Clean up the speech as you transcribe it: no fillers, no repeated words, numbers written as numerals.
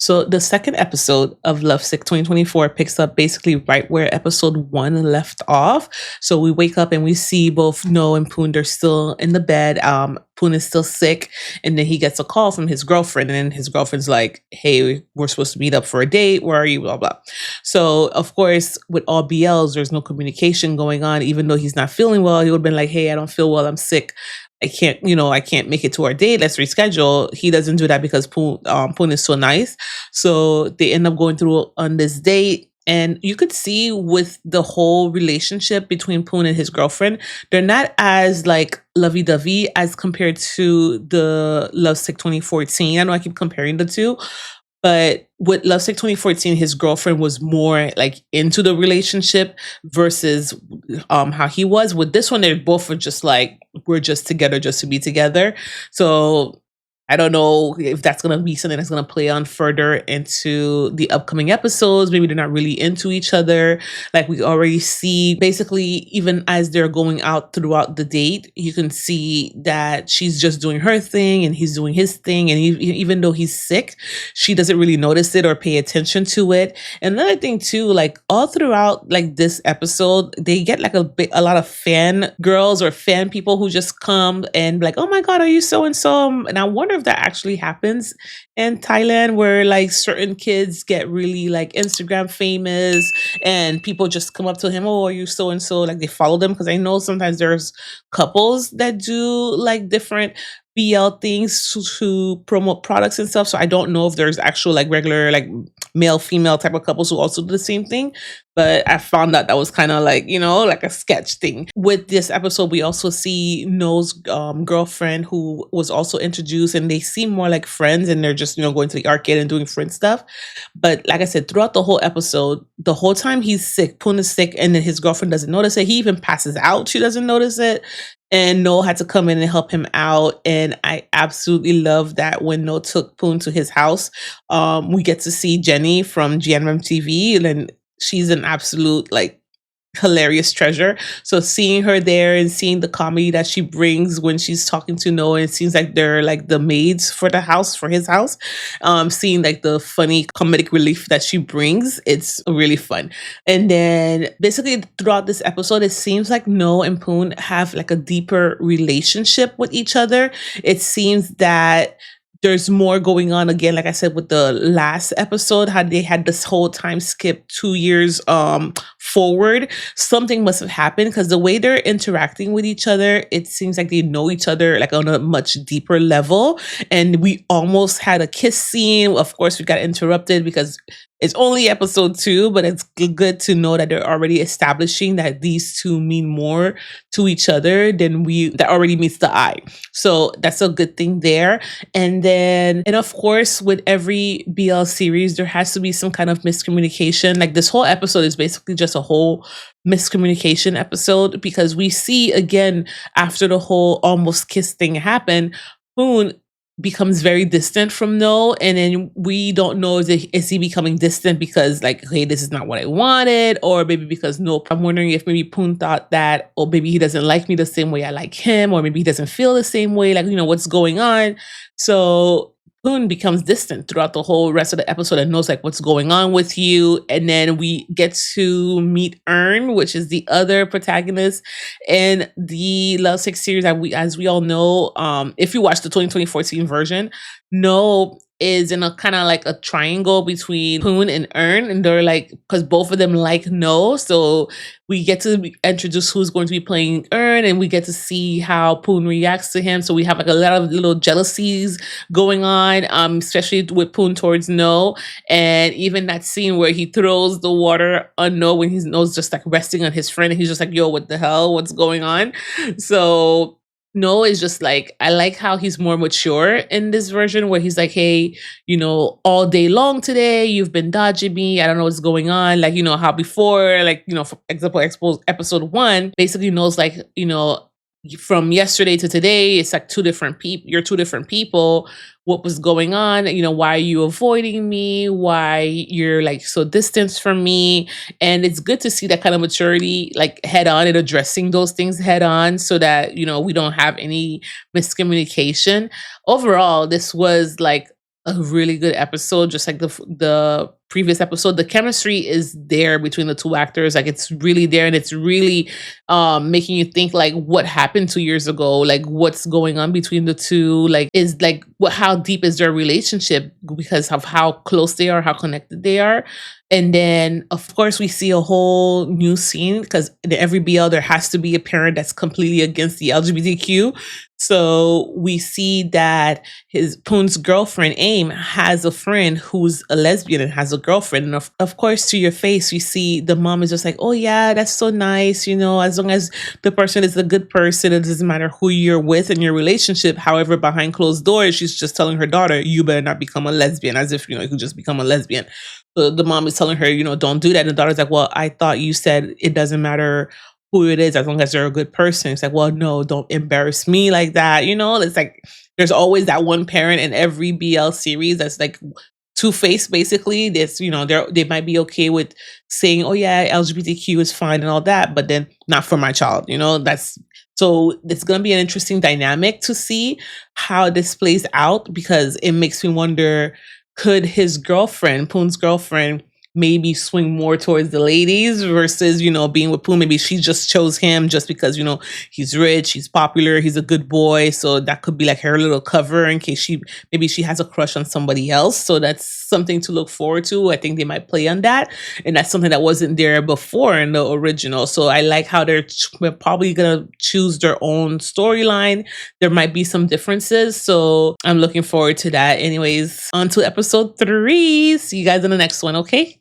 So the second episode of Lovesick 2024 picks up basically right where episode one left off. So we wake up and we see both No and Poon. They're still in the bed. Poon is still sick, and then he gets a call from his girlfriend, and then his girlfriend's like, "Hey, we're supposed to meet up for a date. Where are you?" Blah blah. So of course, with all BLs, there's no communication going on. Even though he's not feeling well, he would have been like, "Hey, I don't feel well. I'm sick. I can't make it to our date. Let's reschedule." He doesn't do that because Poon is so nice. So they end up going through on this date. And you could see with the whole relationship between Poon and his girlfriend, they're not as like lovey-dovey as compared to the Lovesick 2014. I know I keep comparing the two, but with Lovesick 2014, his girlfriend was more like into the relationship versus how he was. With this one, they both were just like, we're just together just to be together. So I don't know if that's going to be something that's going to play on further into the upcoming episodes. Maybe they're not really into each other. Like we already see, basically, even as they're going out throughout the date, you can see that she's just doing her thing and he's doing his thing. And even though he's sick, she doesn't really notice it or pay attention to it. And another thing too, like all throughout like this episode, they get like a lot of fan girls or fan people who just come and be like, "Oh my God, are you so and so?" And I wonder if that actually happens in Thailand, where like certain kids get really like Instagram famous and people just come up to him, "Oh, are you so and so?" Like they follow them, because I know sometimes there's couples that do like different BL things to promote products and stuff. So I don't know if there's actual like regular like male female type of couples who also do the same thing. But I found that was kind of like, like a sketch thing. With this episode, we also see No's girlfriend, who was also introduced, and they seem more like friends, and they're just, going to the arcade and doing friend stuff. But like I said, throughout the whole episode, the whole time he's sick, Poon is sick, and then his girlfriend doesn't notice it. He even passes out. She doesn't notice it. And No had to come in and help him out. And I absolutely love that when No took Poon to his house, we get to see Jenny from GMMTV, and she's an absolute like hilarious treasure. So seeing her there and seeing the comedy that she brings when she's talking to Noah, it seems like they're like the maids for the house, for his house. Seeing like the funny comedic relief that she brings, it's really fun. And then basically throughout this episode, it seems like No and Poon have like a deeper relationship with each other. It seems that there's more going on, again, like I said, with the last episode, how they had this whole time skip 2 years forward. Something must have happened, because the way they're interacting with each other, it seems like they know each other like on a much deeper level. And we almost had a kiss scene. Of course, we got interrupted because it's only episode 2, but it's good to know that they're already establishing that these two mean more to each other than that already meets the eye. So that's a good thing there. And of course, with every BL series, there has to be some kind of miscommunication. Like this whole episode is basically just a whole miscommunication episode, because we see again, after the whole almost kiss thing happened, Poon becomes very distant from No, and then we don't know, is he becoming distant because like, hey, this is not what I wanted, or maybe because No. I'm wondering if maybe Poon thought that, or maybe he doesn't like me the same way I like him, or maybe he doesn't feel the same way, like, what's going on. So Poon becomes distant throughout the whole rest of the episode and knows like what's going on with you. And then we get to meet Earn, which is the other protagonist in the Lovesick series. As we all know, if you watch the 2014 version, No is in a kind of like a triangle between Poon and Earn, and they're like, because both of them like No, so we get to introduce who's going to be playing Earn, and we get to see how Poon reacts to him. So we have like a lot of little jealousies going on, especially with Poon towards No, and even that scene where he throws the water on No when his nose just like resting on his friend, and he's just like, "Yo, what the hell? What's going on?" So No is just like, I like how he's more mature in this version, where he's like, "Hey, all day long today, you've been dodging me. I don't know what's going on." Like, how before, like, for example, episode 1, basically knows like, from yesterday to today, it's like two different people. You're two different people. What was going on? Why are you avoiding me? Why you're like so distant from me? And it's good to see that kind of maturity, like head on, and addressing those things head on, so that we don't have any miscommunication. Overall, this was like a really good episode, just like the previous episode. The chemistry is there between the two actors. Like it's really there, and it's really making you think like what happened 2 years ago, like what's going on between the two, like is like what how deep is their relationship because of how close they are, how connected they are. And then of course we see a whole new scene because in every BL there has to be a parent that's completely against the LGBTQ. So we see that his Poon's girlfriend Aim has a friend who's a lesbian and has a girlfriend, and of course to your face you see the mom is just like, oh yeah, that's so nice, you know, as long as the person is a good person, it doesn't matter who you're with in your relationship. However, behind closed doors she's just telling her daughter, you better not become a lesbian, as if you know you could just become a lesbian. So the mom is telling her, you know, don't do that, and the daughter's like, well, I thought you said it doesn't matter who it is as long as they're a good person. It's like, well, no, don't embarrass me like that. You know, it's like there's always that one parent in every BL series that's like two-faced basically. That's, you know, they might be okay with saying, oh yeah, LGBTQ is fine and all that, but then not for my child, you know. That's so it's gonna be an interesting dynamic to see how this plays out, because it makes me wonder, could his girlfriend, Poon's girlfriend, maybe swing more towards the ladies versus, you know, being with Poon? Maybe she just chose him just because, you know, he's rich, he's popular, he's a good boy. So that could be like her little cover in case maybe she has a crush on somebody else. So that's something to look forward to. I think they might play on that. And that's something that wasn't there before in the original. So I like how we're probably going to choose their own storyline. There might be some differences. So I'm looking forward to that. Anyways, on to episode 3. See you guys in the next one, okay?